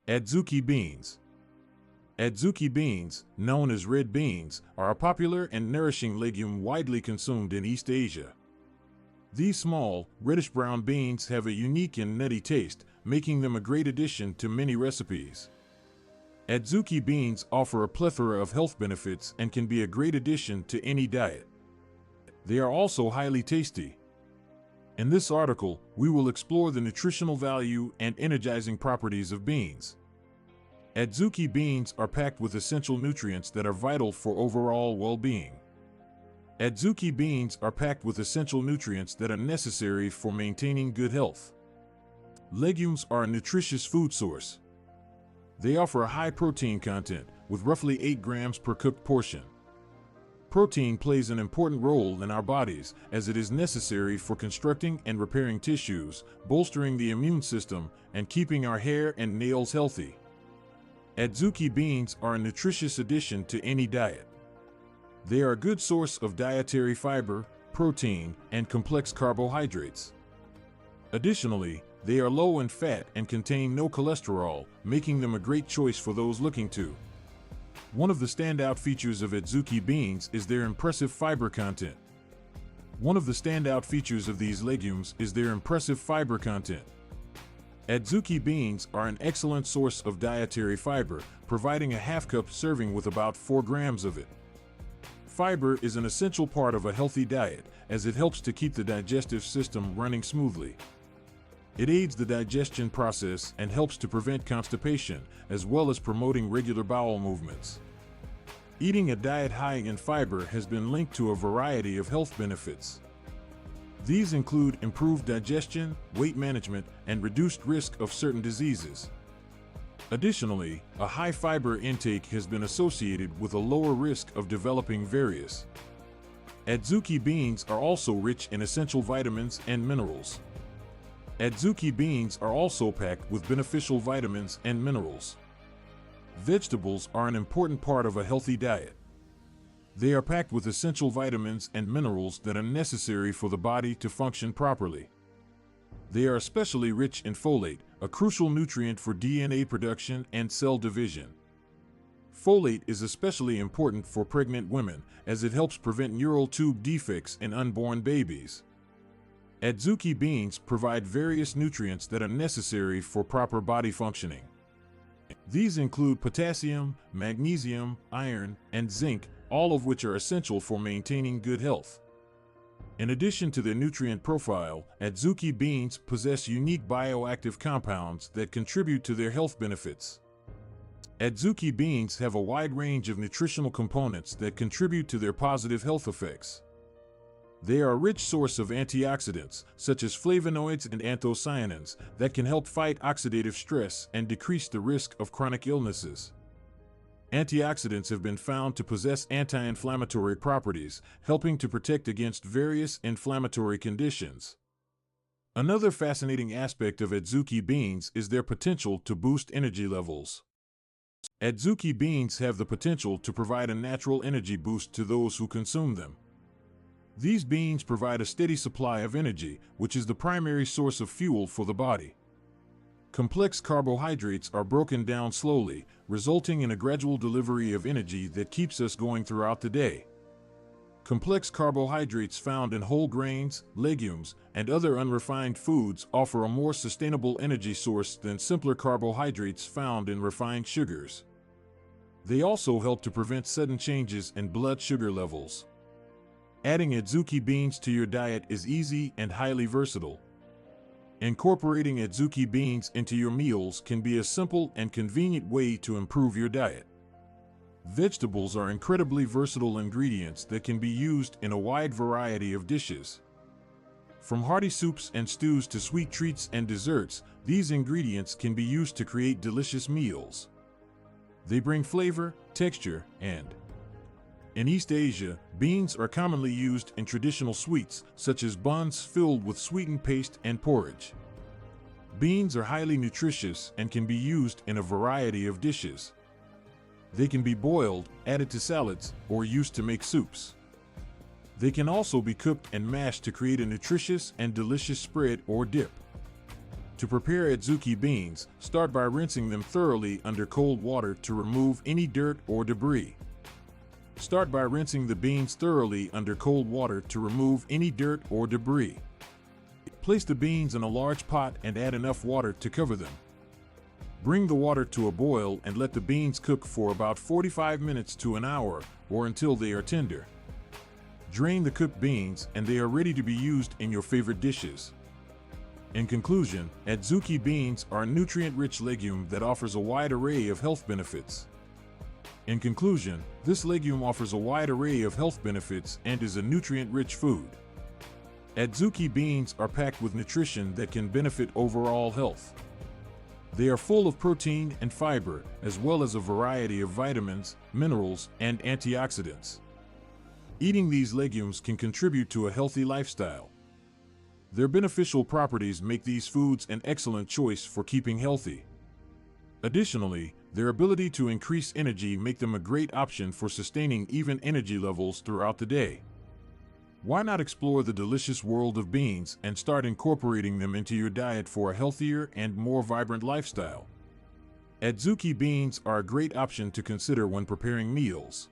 Adzuki beans. Adzuki beans, known as red beans, are a popular and nourishing legume widely consumed in East Asia. These small, reddish-brown beans have a unique and nutty taste, making them a great addition to many recipes. Adzuki beans offer a plethora of health benefits and can be a great addition to any diet. They are also highly tasty. In this article, we will explore the nutritional value and energizing properties of beans. Adzuki beans are packed with essential nutrients that are vital for overall well-being. Adzuki beans are packed with essential nutrients that are necessary for maintaining good health. Legumes are a nutritious food source. They offer a high protein content, with roughly 8 grams per cooked portion. Protein plays an important role in our bodies as it is necessary for constructing and repairing tissues, bolstering the immune system, and keeping our hair and nails healthy. Adzuki beans are a nutritious addition to any diet. They are a good source of dietary fiber, protein, and complex carbohydrates. Additionally, they are low in fat and contain no cholesterol, making them a great choice for those looking to. One of the standout features of Adzuki beans is their impressive fiber content. Adzuki beans are an excellent source of dietary fiber, providing a half-cup serving with about 4 grams of it. Fiber is an essential part of a healthy diet, as it helps to keep the digestive system running smoothly. It aids the digestion process and helps to prevent constipation, as well as promoting regular bowel movements. Eating a diet high in fiber has been linked to a variety of health benefits. These include improved digestion, weight management, and reduced risk of certain diseases. Additionally, a high fiber intake has been associated with a lower risk of developing various. Adzuki beans are also rich in essential vitamins and minerals. Adzuki beans are also packed with beneficial vitamins and minerals. Vegetables are an important part of a healthy diet. They are packed with essential vitamins and minerals that are necessary for the body to function properly. They are especially rich in folate, a crucial nutrient for DNA production and cell division. Folate is especially important for pregnant women, as it helps prevent neural tube defects in unborn babies. Adzuki beans provide various nutrients that are necessary for proper body functioning. These include potassium, magnesium, iron, and zinc, all of which are essential for maintaining good health. In addition to their nutrient profile, Adzuki beans possess unique bioactive compounds that contribute to their health benefits. Adzuki beans have a wide range of nutritional components that contribute to their positive health effects. They are a rich source of antioxidants, such as flavonoids and anthocyanins, that can help fight oxidative stress and decrease the risk of chronic illnesses. Antioxidants have been found to possess anti-inflammatory properties, helping to protect against various inflammatory conditions. Another fascinating aspect of Adzuki beans is their potential to boost energy levels. Adzuki beans have the potential to provide a natural energy boost to those who consume them. These beans provide a steady supply of energy, which is the primary source of fuel for the body. Complex carbohydrates are broken down slowly, resulting in a gradual delivery of energy that keeps us going throughout the day. Complex carbohydrates found in whole grains, legumes, and other unrefined foods offer a more sustainable energy source than simpler carbohydrates found in refined sugars. They also help to prevent sudden changes in blood sugar levels. Adding Adzuki beans to your diet is easy and highly versatile. Incorporating Adzuki beans into your meals can be a simple and convenient way to improve your diet. Vegetables are incredibly versatile ingredients that can be used in a wide variety of dishes. From hearty soups and stews to sweet treats and desserts, these ingredients can be used to create delicious meals. They bring flavor, texture, and in East Asia, beans are commonly used in traditional sweets, such as buns filled with sweetened paste and porridge. Beans are highly nutritious and can be used in a variety of dishes. They can be boiled, added to salads, or used to make soups. They can also be cooked and mashed to create a nutritious and delicious spread or dip. To prepare Adzuki beans, start by rinsing them thoroughly under cold water to remove any dirt or debris. Start by rinsing the beans thoroughly under cold water to remove any dirt or debris. Place the beans in a large pot and add enough water to cover them. Bring the water to a boil and let the beans cook for about 45 minutes to an hour, or until they are tender. Drain the cooked beans and they are ready to be used in your favorite dishes. In conclusion, Adzuki beans are a nutrient-rich legume that offers a wide array of health benefits. In conclusion, this legume offers a wide array of health benefits and is a nutrient-rich food. Adzuki beans are packed with nutrition that can benefit overall health. They are full of protein and fiber, as well as a variety of vitamins, minerals, and antioxidants. Eating these legumes can contribute to a healthy lifestyle. Their beneficial properties make these foods an excellent choice for keeping healthy. Additionally, their ability to increase energy make them a great option for sustaining even energy levels throughout the day. Why not explore the delicious world of beans and start incorporating them into your diet for a healthier and more vibrant lifestyle? Adzuki beans are a great option to consider when preparing meals.